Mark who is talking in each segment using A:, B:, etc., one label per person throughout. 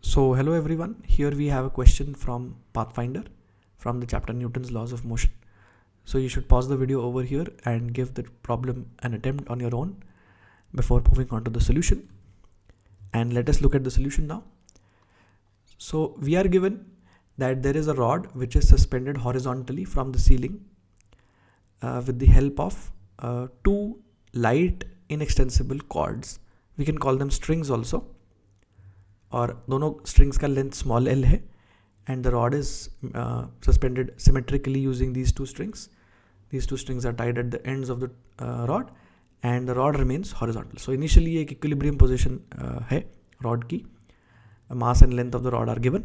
A: So hello everyone, here we have a question from Pathfinder from the chapter Newton's Laws of Motion. So you should pause the video over here and give the problem an attempt on your own before moving on to the solution. And let us look at the solution now. So we are given that there is a rod which is suspended horizontally from the ceiling with the help of two light inextensible cords. We can call them strings also. और दोनों strings का length small L है and the rod is suspended symmetrically using these two strings are tied at the ends of the rod and the rod remains horizontal. So initially एक equilibrium position है rod की. Mass and length of the rod are given.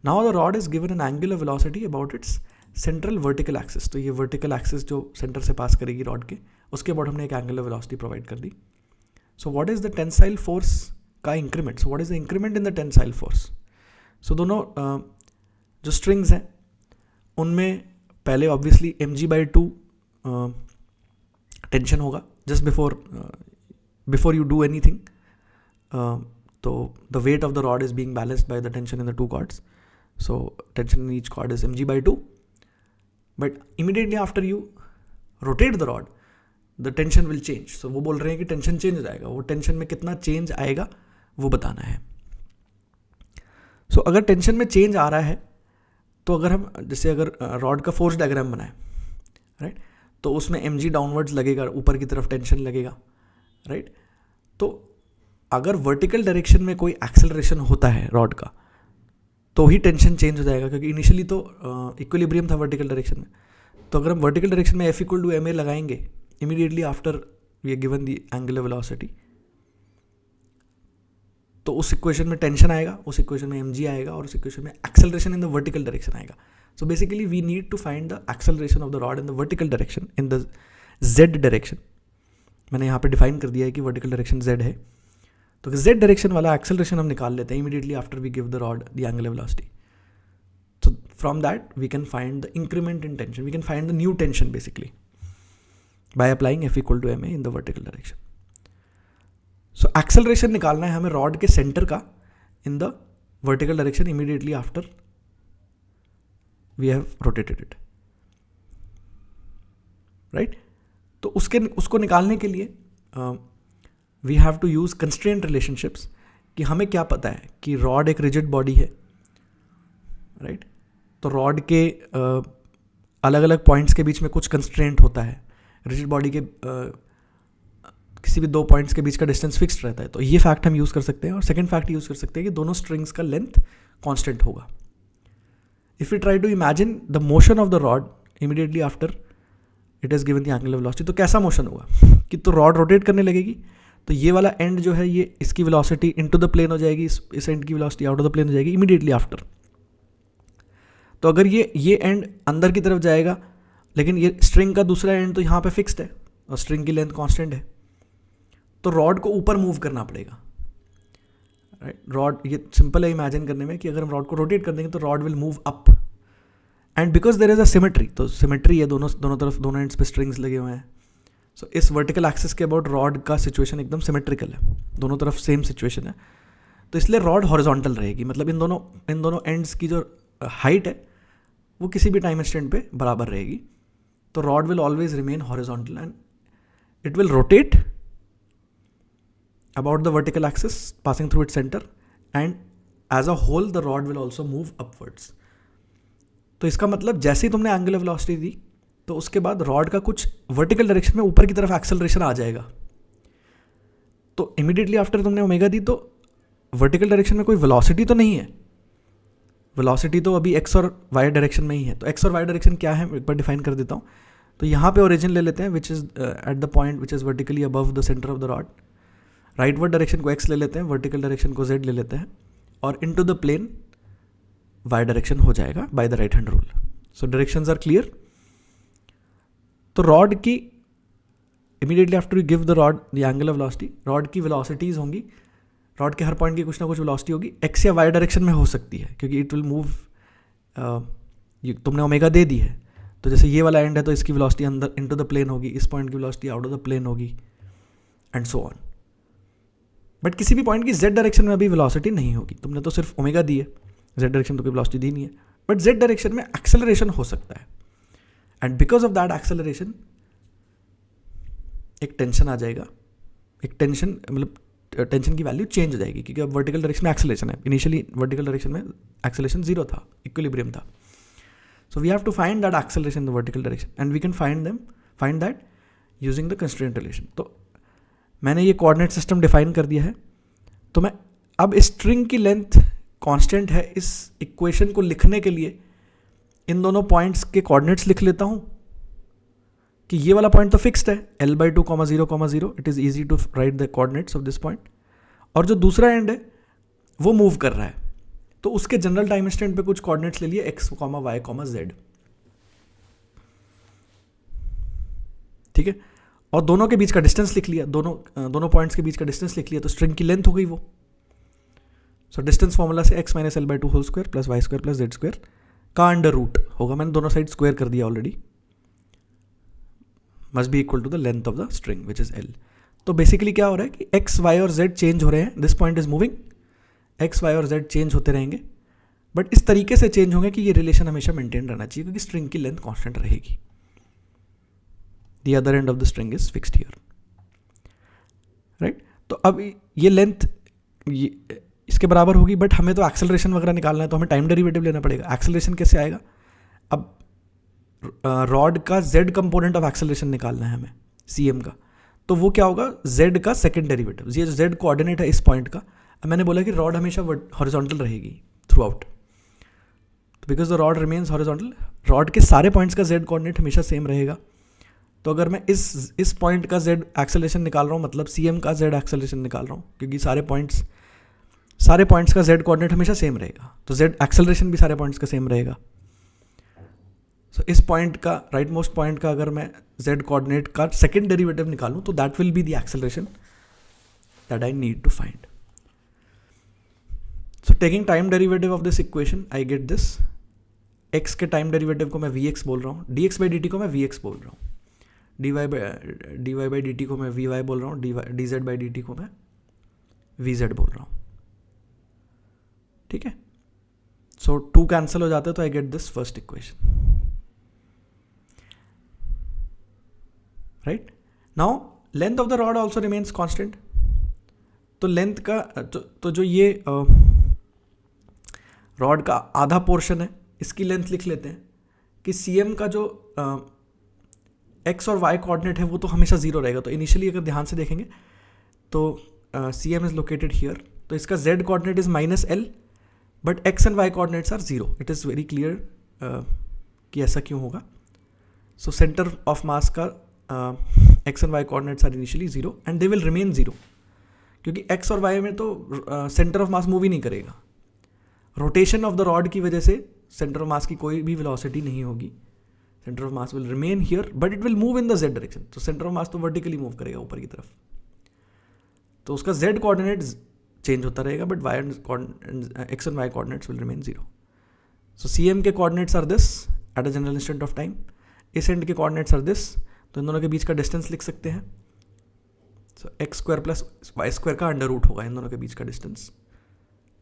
A: Now the rod is given an angular velocity about its central vertical axis. तो ये vertical axis जो centre से पास करेगी rod के, उसके बाद हमने एक एंगुलर वेलोसिटी प्रोवाइड कर दी. So what is the tensile force का increment. So what is the increment in the tensile force. So दोनों जो स्ट्रिंग्स हैं उनमें पहले ऑब्वियसली mg/2 टेंशन होगा just before you do anything. तो the weight of the rod is being balanced by the tension in the two cords. So tension in each cord is mg/2. But immediately after you rotate the rod the tension will change. So वो बोल रहे हैं कि tension change हो जाएगा. वो tension में कितना चेंज आएगा वो बताना है. सो अगर टेंशन में चेंज आ रहा है तो अगर रॉड का फोर्स डायग्राम बनाए, राइट, तो उसमें mg डाउनवर्ड्स लगेगा, ऊपर की तरफ टेंशन लगेगा, राइट. तो अगर वर्टिकल डायरेक्शन में कोई एक्सेलरेशन होता है रॉड का तो ही टेंशन चेंज हो जाएगा, क्योंकि इनिशियली तो इक्विलिब्रियम था वर्टिकल डायरेक्शन में. तो अगर हम वर्टिकल डायरेक्शन में F=ma लगाएंगे immediately after we are given the angular velocity, तो उस इक्वेशन में टेंशन आएगा, उस इक्वेशन में mg आएगा और उस इक्वेशन में acceleration in the vertical direction आएगा. So basically we need to find the acceleration of the rod in the vertical direction in the z direction. मैंने यहाँ पे डिफाइन कर दिया है कि वर्टिकल डायरेक्शन z है. तो z डायरेक्शन वाला एक्सेलरेशन हम निकाल लेते हैं immediately after we give the rod the angular velocity. So from that we can find the increment in tension, we can find the new tension basically by applying F=ma in the vertical direction. So acceleration निकालना है हमें rod के centre का in the vertical direction immediately after we have rotated it, right? तो उसको निकालने के लिए we have to use constraint relationships. कि हमें क्या पता है कि रॉड एक रिजिड बॉडी है, राइट. तो रॉड के अलग अलग पॉइंट्स के बीच में कुछ कंस्ट्रेंट होता है. रिजिड बॉडी के किसी भी दो पॉइंट्स के बीच का डिस्टेंस फिक्स्ड रहता है. तो ये फैक्ट हम यूज़ कर सकते हैं. और सेकंड फैक्ट यूज़ कर सकते हैं कि दोनों स्ट्रिंग्स का लेंथ कांस्टेंट होगा. If you try to imagine the motion of the rod immediately after it is given the angular velocity, तो कैसा मोशन होगा कि तो रॉड रोटेट करने लगेगी. तो ये वाला एंड जो है ये इसकी वेलोसिटी इनटू द प्लेन हो जाएगी, इस एंड की velocity out of the plane हो जाएगी इमीडिएटली आफ्टर. तो अगर ये एंड अंदर की तरफ जाएगा, लेकिन ये स्ट्रिंग का दूसरा एंड तो यहाँ पे फिक्स्ड है और स्ट्रिंग की लेंथ कांस्टेंट है, तो रॉड को ऊपर मूव करना पड़ेगा, राइट. रॉड ये सिंपल है इमेजिन करने में कि अगर हम रॉड को रोटेट कर देंगे तो rod will move up. And because there is a symmetry, तो सिमेट्री है दोनों तरफ, दोनों एंड्स पे स्ट्रिंग्स लगे हुए हैं. सो इस वर्टिकल एक्सिस के अबाउट रॉड का सिचुएशन एकदम सिमेट्रिकल है, दोनों तरफ सेम सिचुएशन है. तो इसलिए रॉड हॉरिजॉन्टल रहेगी. मतलब इन दोनों एंड्स की जो हाइट है वो किसी भी टाइम इंस्टेंट पे बराबर रहेगी. तो rod will always remain horizontal and it will rotate about the vertical axis passing through its center, and as a whole the rod will also move upwards. तो इसका मतलब जैसे ही तुमने एंगुलर वेलोसिटी दी तो उसके बाद रॉड का कुछ वर्टिकल डायरेक्शन में ऊपर की तरफ एक्सेलरेशन आ जाएगा. तो इमीडिएटली आफ्टर तुमने ओमेगा दी तो वर्टिकल डायरेक्शन में कोई वेलोसिटी तो नहीं है. वेलोसिटी तो अभी एक्स और वाई डायरेक्शन में ही है. तो एक्स और वाई डायरेक्शन क्या है एक बार डिफाइन कर देता हूँ. तो यहाँ पे ओरिजिन ले लेते हैं which is at the point which is vertically above the centre of the rod. Rightward direction को x ले लेते हैं, वर्टिकल डायरेक्शन को z ले लेते हैं, और into the plane y direction हो जाएगा by the right hand rule. So directions are clear. तो रॉड की immediately after you give the rod the angular velocity, rod की वेलोसिटीज होंगी, रॉड के हर पॉइंट की कुछ ना कुछ वेलोसिटी होगी. x या y डायरेक्शन में हो सकती है क्योंकि इट विल मूव. तुमने ओमेगा दे दी है तो जैसे ये वाला एंड है तो इसकी वेलोसिटी अंदर इनटू द प्लेन होगी, इस पॉइंट की velocity out of the plane होगी, एंड सो ऑन. बट किसी भी पॉइंट की जेड डायरेक्शन में अभी वेलोसिटी नहीं होगी. तुमने तो सिर्फ ओमेगा दी है, जेड डायरेक्शन तो कोई वेलोसिटी दी नहीं है. बट जेड डायरेक्शन में एक्सेलरेशन हो सकता है, and because of that acceleration एक टेंशन आ जाएगा. एक टेंशन मतलब टेंशन की वैल्यू चेंज हो जाएगी, क्योंकि अब वर्टिकल डायरेक्शन में एक्सेलरेशन है. इनिशियली वर्टिकल डायरेक्शन में एक्सेलरेशन 0 था, इक्विलिब्रियम था. So we have to find that acceleration in the vertical direction, and we can find that using the constraint relation. तो मैंने ये कोऑर्डिनेट सिस्टम डिफाइन कर दिया है. तो मैं अब स्ट्रिंग की लेंथ कांस्टेंट है, इस इक्वेशन को लिखने के लिए इन दोनों पॉइंट्स के कोऑर्डिनेट्स लिख लेता हूँ कि ये वाला पॉइंट तो फिक्स्ड है L/2, 0, 0. It is easy to write the coordinates of this point. और जो दूसरा एंड है वो मूव कर रहा है, तो उसके जनरल टाइम इंस्टेंट पे कुछ कोऑर्डिनेट्स ले लिए x, y, z. ठीक है. और दोनों के बीच का डिस्टेंस लिख लिया, दोनों पॉइंट्स के बीच का डिस्टेंस लिख लिया, तो स्ट्रिंग की लेंथ हो गई वो. सो डिस्टेंस फॉर्मूला से x - L/2 whole square plus y square plus z square का अंडर रूट होगा. मैंने दोनों साइड स्क्वायर कर दिया already. Must be equal to the length of the string which is L. तो बेसिकली क्या हो रहा है कि x, y और z चेंज हो रहे हैं. This point is moving, x, y और z चेंज होते रहेंगे, बट इस तरीके से चेंज होंगे कि ये रिलेशन हमेशा मेंटेन रहना चाहिए, क्योंकि स्ट्रिंग की लेंथ कांस्टेंट रहेगी. The other end of the string is fixed here, right. तो अब ये लेंथ इसके बराबर होगी, बट हमें तो एक्सेलरेशन वगैरह निकालना है, तो हमें टाइम डेरिवेटिव लेना पड़ेगा. एक्सेलरेशन कैसे आएगा? अब रॉड का z कंपोनेंट ऑफ एक्सेलरेशन निकालना है हमें, cm का. तो वो क्या होगा? z का सेकंड डेरिवेटिव. ये जो z कोऑर्डिनेट है इस पॉइंट का, अब मैंने बोला कि रॉड हमेशा हॉरिजॉन्टल रहेगी through out, because the rod remains horizontal. Rod के सारे पॉइंट्स का z कोऑर्डिनेट हमेशा सेम रहेगा. तो अगर मैं इस पॉइंट का z एक्सेलरेशन निकाल रहा हूँ, मतलब cm का z एक्सेलरेशन निकाल रहा हूँ, क्योंकि सारे पॉइंट्स का z कोऑर्डिनेट हमेशा सेम रहेगा, तो z एक्सेलरेशन भी सारे पॉइंट्स का सेम रहेगा. सो इस पॉइंट का, राइट मोस्ट पॉइंट का, अगर मैं z कोऑर्डिनेट का सेकंड डेरिवेटिव निकालूं, तो that will be the acceleration that I need to find. So taking time derivative of this equation I get this. x के टाइम डेरिवेटिव को मैं vx बोल रहा हूँ, dx/dt को मैं vx बोल रहा हूँ, dy/dt को मैं vy बोल रहा हूँ, dz/dt को मैं vz बोल रहा हूँ. ठीक है. सो 2 कैंसिल हो जाते हैं, तो आई get this first equation. Right. Now length of the rod also remains constant. तो लेंथ का तो जो ये रॉड का आधा पोर्शन है, इसकी लेंथ लिख लेते हैं कि cm का जो x और y कोऑर्डिनेट है वो तो हमेशा 0 रहेगा. तो इनिशियली अगर ध्यान से देखेंगे तो cm इज लोकेटेड हियर, तो इसका z coordinate is -L, but x and y coordinates are 0. It is very clear कि ऐसा क्यों होगा. सो सेंटर ऑफ मास का x and y coordinates are initially 0 and they will remain 0, क्योंकि x और y में तो सेंटर ऑफ मास मूव ही नहीं करेगा. रोटेशन ऑफ द रॉड की वजह से सेंटर ऑफ मास की कोई भी वेलोसिटी नहीं होगी. Centre of mass will remain here, but it will move in the z direction. तो सेंटर ऑफ मास तो वर्टिकली मूव करेगा ऊपर की तरफ, तो उसका z कोऑर्डिनेट चेंज होता रहेगा, but y x and y coordinates will remain 0. So cm के coordinates are this at a general instant of time. इस एंड के कोऑर्डिनेट्स आर दिस, तो इन दोनों के बीच का डिस्टेंस लिख सकते हैं. सो x square plus y square का अंडर रूट होगा इन दोनों के बीच का डिस्टेंस.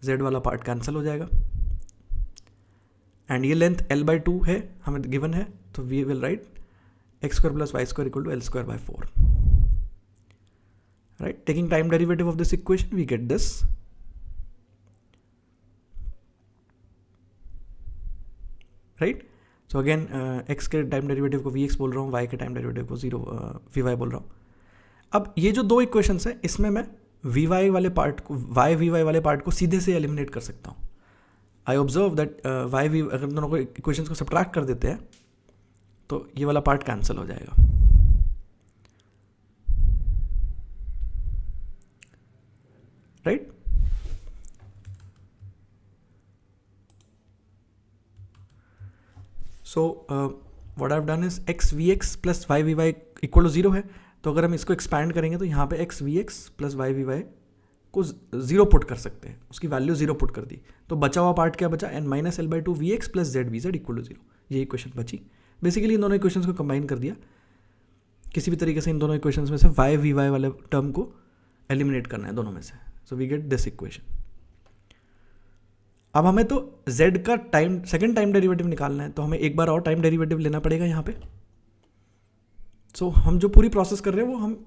A: z वाला पार्ट कैंसिल हो जाएगा, एंड ये लेंथ L/2 है, हमें गिवन है, तो we will write x square plus y square equal to L square by 4. Right. Taking time derivative of this equation we get this. Right. So again x के time derivative को vx बोल रहा हूँ, y के time derivative को vy बोल रहा हूँ. अब ये जो 2 इक्वेशंस हैं, इसमें मैं vy वाले पार्ट को, vy वाले पार्ट को सीधे से एलिमिनेट कर सकता हूँ. आई ऑब्जर्व दैट अगर दोनों को इक्वेशंस को सब्ट्रैक्ट कर देते हैं तो ये वाला पार्ट कैंसिल हो जाएगा. Right. So what I have done is x vx plus y vy equal to 0 है. तो अगर हम इसको एक्सपैंड करेंगे तो यहाँ पे x vx plus y vy को 0 पुट कर सकते हैं, उसकी वैल्यू 0 पुट कर दी, तो बचा हुआ पार्ट क्या बचा? n-L/2 vx plus z vz equal to 0. ये इक्वेशन बची. बेसिकली इन दोनों इक्वेशंस को कंबाइन कर दिया. किसी भी तरीके से इन दोनों इक्वेशंस में से y vy वाले टर्म को एलिमिनेट करना है दोनों में से. So we get this equation. अब हमें तो z का सेकेंड टाइम डेरिवेटिव निकालना है, तो हमें एक बार और टाइम डेरिवेटिव लेना पड़ेगा यहाँ पे. सो हम जो पूरी प्रोसेस कर रहे हैं वो हम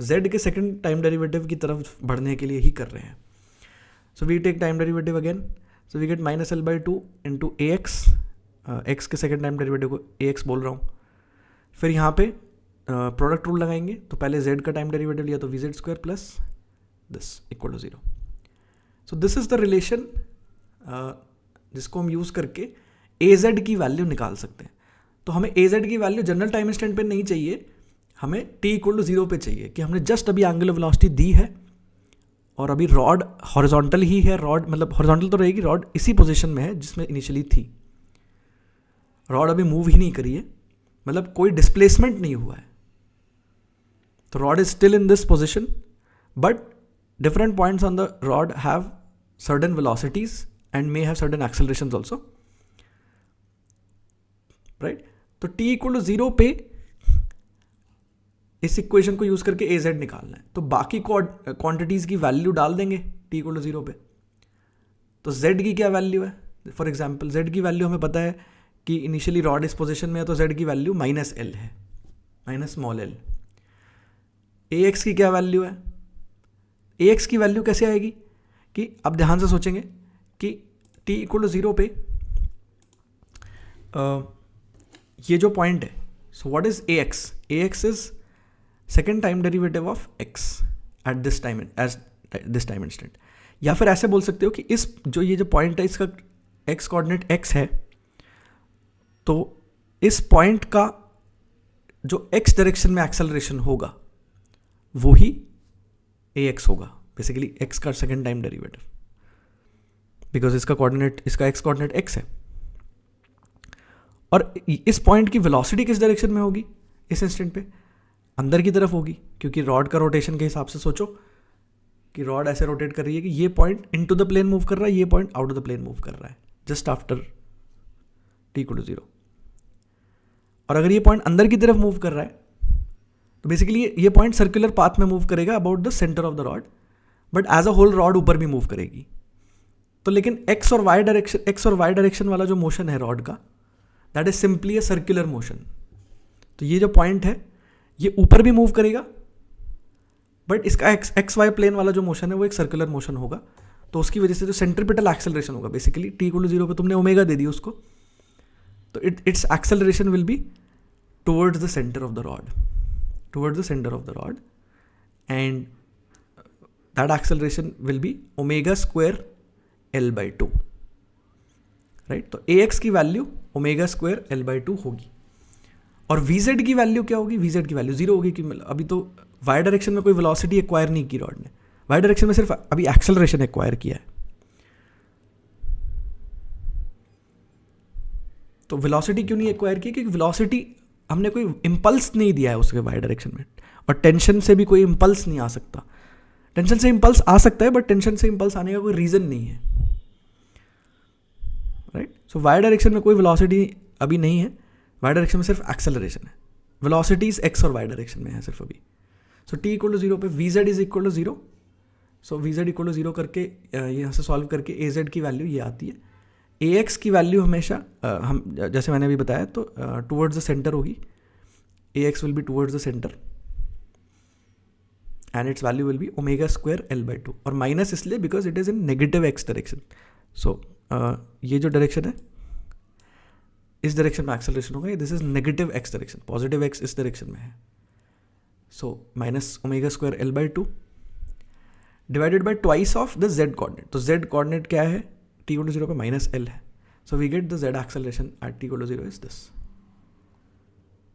A: z के सेकेंड टाइम डेरिवेटिव की तरफ बढ़ने के लिए ही कर रहे हैं. So we take time derivative again. So we get -L/2 into ax, x के सेकेंड टाइम डेरिवेटिव को ax बोल रहा हूँ. फिर यहाँ पे प्रोडक्ट रूल लगाएंगे, तो पहले z का टाइम डेरिवेटिव लिया तो vz² plus this equal to 0. So this is the relation जिसको हम यूज़ करके az की वैल्यू निकाल सकते हैं. तो हमें az की वैल्यू जनरल टाइम इंस्टेंट पे नहीं चाहिए, हमें t इक्वल टू 0 पे चाहिए कि हमने जस्ट अभी एंगुलर वेलोसिटी दी है और अभी रॉड हॉरिजॉन्टल ही है. रॉड मतलब हॉरिजॉन्टल तो रहेगी, रॉड इसी पोजीशन में है जिसमें इनिशियली थी. रॉड अभी मूव ही नहीं करी है, मतलब कोई डिस्प्लेसमेंट नहीं हुआ है. तो rod is still in this position, but different points on the rod have certain velocities and may have certain accelerations also, right? तो t इक्वल टू 0 पे इस इक्वेशन को यूज करके az निकालना है. तो बाकी क्वांटिटीज की वैल्यू डाल देंगे t इक्वल टू 0 पे. तो z की क्या वैल्यू है? फॉर एग्जाम्पल z की वैल्यू हमें पता है कि इनिशियली रॉड इस पोजिशन में है, तो z की वैल्यू -L है, -l. ax की क्या वैल्यू है? ax की वैल्यू कैसे आएगी कि अब ध्यान से सोचेंगे कि t इक्वल टू 0 पे ये जो पॉइंट है, so what is ax? ax is second time derivative of x at this time, as this time instant. या फिर ऐसे बोल सकते हो कि इस जो ये जो पॉइंट है इसका x कोऑर्डिनेट x है, तो इस पॉइंट का जो x डायरेक्शन में एक्सेलरेशन होगा वो ही ax होगा, बेसिकली x का सेकेंड टाइम डेरिवेटिव, बिकॉज इसका x कोऑर्डिनेट x है. और इस पॉइंट की वेलोसिटी किस डायरेक्शन में होगी इस इंस्टेंट पे? अंदर की तरफ होगी, क्योंकि रॉड का रोटेशन के हिसाब से सोचो कि रॉड ऐसे रोटेट कर रही है कि ये point into the plane move कर रहा है, ये point out of the plane move कर रहा है just after t equal to 0. और अगर ये पॉइंट अंदर की तरफ मूव कर रहा है तो बेसिकली ये पॉइंट सर्कुलर पाथ में मूव करेगा about the centre of the rod, but as a whole rod ऊपर भी मूव करेगी. तो लेकिन x और y डायरेक्शन वाला जो मोशन है रॉड का, that is simply a circular motion. तो ये जो पॉइंट है ये ऊपर भी मूव करेगा, बट इसका एक्स वाई प्लेन वाला जो मोशन है वो एक सर्कुलर मोशन होगा. तो उसकी वजह से जो सेंट्रीपिटल एक्सेलरेशन होगा, बेसिकली t इक्वल टू 0 पे तुमने ओमेगा दे दी उसको, तो it's acceleration will be towards the centre of the rod, and that acceleration will be omega square L/2, right? तो ax की वैल्यू omega square L/2 होगी. और vz की वैल्यू क्या होगी? vz की वैल्यू 0 होगी, कि अभी तो y डायरेक्शन में कोई वेलोसिटी एक्वायर नहीं की रॉड ने, y डायरेक्शन में सिर्फ अभी एक्सेलरेशन एक्वायर किया है. तो वेलोसिटी क्यों नहीं एक्वायर की? क्योंकि वेलोसिटी हमने कोई इम्पल्स नहीं दिया है उसके y डायरेक्शन में, और टेंशन से भी कोई इम्पल्स नहीं आ सकता. टेंशन से इम्पल्स आ सकता है, बट टेंशन से इम्पल्स आने का कोई रीज़न नहीं है, राइट? सो y डायरेक्शन में कोई वेलोसिटी अभी नहीं है, y डायरेक्शन में सिर्फ एक्सेलरेशन है. वेलोसिटीज x और y डायरेक्शन में है सिर्फ अभी. सो t इक्वल टू 0 पे vz is equal to 0. So vz equal to 0 करके यहाँ से सॉल्व करके az की वैल्यू ये आती है. ax की वैल्यू हमेशा हम जैसे मैंने अभी बताया तो टुवर्ड्स द सेंटर होगी. ax will be towards the centre and it's value will be omega square L/2. और माइनस इसलिए because it is in negative x direction. सो ये जो डायरेक्शन है इस डायरेक्शन में एक्सेलरेशन होगा, this is negative x direction, positive x इस डायरेक्शन में है. So minus omega square L/2 divided by twice of the z coordinate. तो z कोऑर्डिनेट क्या है? t इक्वल टू 0 पे -L है. So we get the z acceleration at t equal to 0 is this.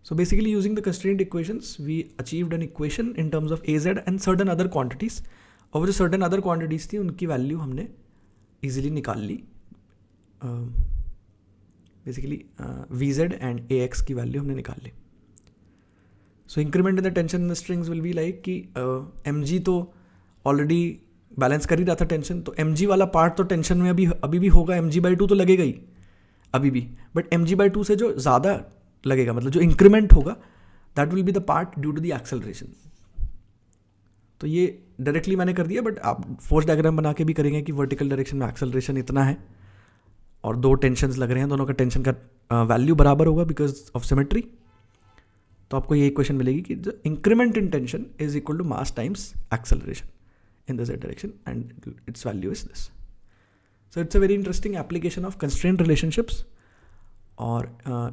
A: So basically using the constraint equations, we achieved an equation in terms of AZ and certain other quantities. और जो certain other quantities थी उनकी value हमने easily निकाल ली. Basically VZ and AX की value हमने निकाल ली. So increment in the tension in the strings will be like कि mg तो already बैलेंस कर ही रहा था टेंशन, तो mg वाला पार्ट तो टेंशन में अभी भी होगा, mg/2 तो लगेगा ही अभी भी, बट mg/2 से जो ज़्यादा लगेगा, मतलब जो इंक्रीमेंट होगा, that will be the part due to the acceleration. तो ये डायरेक्टली मैंने कर दिया, बट आप फोर्स डायग्राम बना के भी करेंगे कि वर्टिकल डायरेक्शन में एक्सेलरेशन इतना है और दो टेंशन्स लग रहे हैं, दोनों का टेंशन का वैल्यू बराबर होगा बिकॉज ऑफ सिमेट्री, तो आपको ये इक्वेशन मिलेगी कि the increment in tension is equal to mass times acceleration in the Z direction and it's value is this. So it's a very interesting application of constraint relationships, और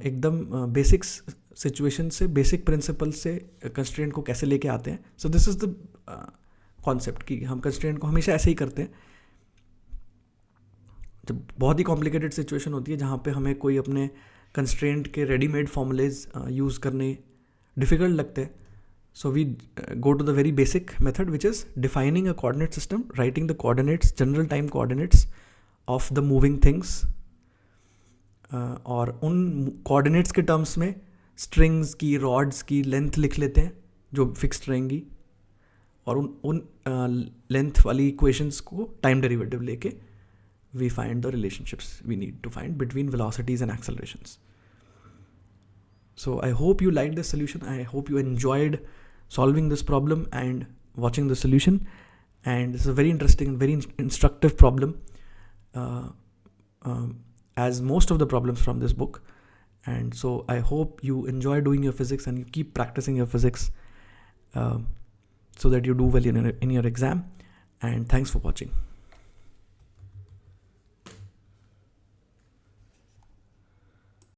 A: एकदम basics situation से, basic principle से constraint को कैसे लेके आते हैं. So this is the concept कि हम कंस्ट्रेंट को हमेशा ऐसे ही करते हैं. जब बहुत ही कॉम्प्लिकेटेड सिचुएशन होती है जहाँ पे हमें कोई अपने कंस्ट्रेंट के रेडीमेड फॉर्मूलेज यूज़ करने डिफ़िकल्ट लगते हैं, so we go to the very basic method which is defining a coordinate system, writing the coordinates, general time coordinates of the moving things, और उन कोऑर्डिनेट्स के टर्म्स में strings की, rods की length लिख लेते हैं जो फिक्स्ड रहेंगी, और उन लेंथ वाली इक्वेशंस को टाइम डेरिवेटिव लेके we find the relationships we need to find between velocities and accelerations. So I hope you liked this solution. I hope you enjoyed solving this problem and watching the solution. And this is a very interesting and very instructive problem, as most of the problems from this book. And so I hope you enjoy doing your physics and you keep practicing your physics so that you do well in your exam. And thanks for watching.